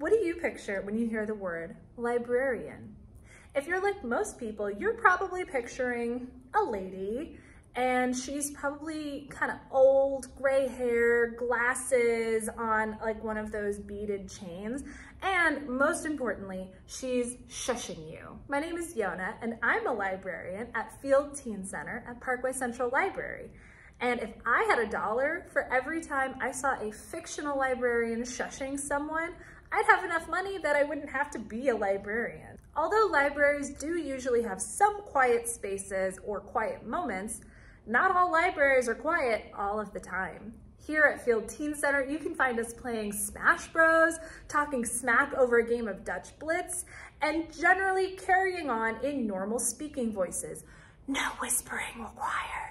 What do you picture when you hear the word librarian? If you're like most people, you're probably picturing a lady, and she's probably kind of old, gray hair, glasses on like one of those beaded chains. And most importantly, she's shushing you. My name is Yona, and I'm a librarian at Field Teen Center at Parkway Central Library. And if I had $1 for every time I saw a fictional librarian shushing someone, I'd have enough money that I wouldn't have to be a librarian. Although libraries do usually have some quiet spaces or quiet moments, not all libraries are quiet all of the time. Here at Field Teen Center, you can find us playing Smash Bros, talking smack over a game of Dutch Blitz, and generally carrying on in normal speaking voices. No whispering required.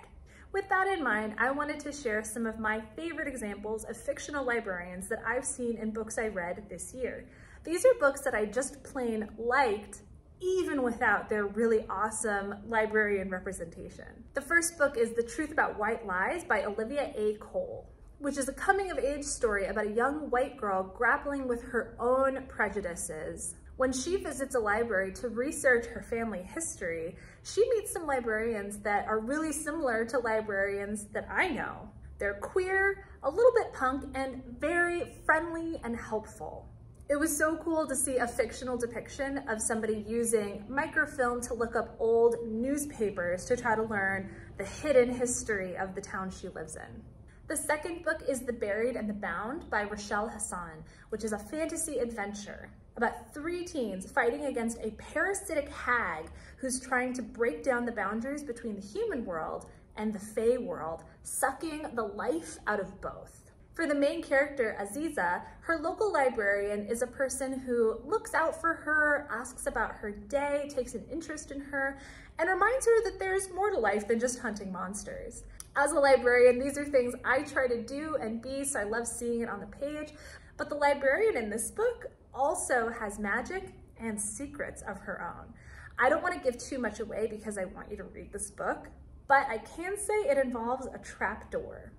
With that in mind, I wanted to share some of my favorite examples of fictional librarians that I've seen in books I read this year. These are books that I just plain liked, even without their really awesome librarian representation. The first book is The Truth About White Lies by Olivia A. Cole, which is a coming-of-age story about a young white girl grappling with her own prejudices. When she visits a library to research her family history, she meets some librarians that are really similar to librarians that I know. They're queer, a little bit punk, and very friendly and helpful. It was so cool to see a fictional depiction of somebody using microfilm to look up old newspapers to try to learn the hidden history of the town she lives in. The second book is The Buried and the Bound by Rochelle Hassan, which is a fantasy adventure about 3 teens fighting against a parasitic hag who's trying to break down the boundaries between the human world and the fae world, sucking the life out of both. For the main character, Aziza, her local librarian is a person who looks out for her, asks about her day, takes an interest in her, and reminds her that there's more to life than just hunting monsters. As a librarian, these are things I try to do and be, so I love seeing it on the page. But the librarian in this book also has magic and secrets of her own. I don't want to give too much away because I want you to read this book, but I can say it involves a trapdoor.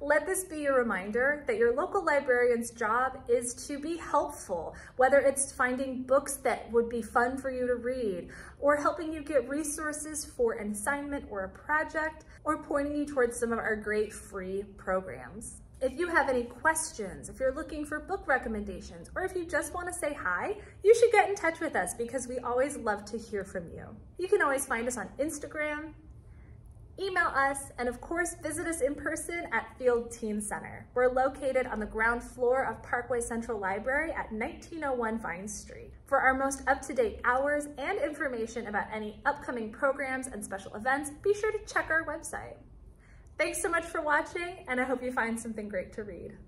Let this be a reminder that your local librarian's job is to be helpful, whether it's finding books that would be fun for you to read, or helping you get resources for an assignment or a project, or pointing you towards some of our great free programs. If you have any questions, if you're looking for book recommendations, or if you just want to say hi, you should get in touch with us because we always love to hear from you. You can always find us on Instagram, email us, and of course, visit us in person at Field Teen Center. We're located on the ground floor of Parkway Central Library at 1901 Vine Street. For our most up-to-date hours and information about any upcoming programs and special events, be sure to check our website. Thanks so much for watching, and I hope you find something great to read.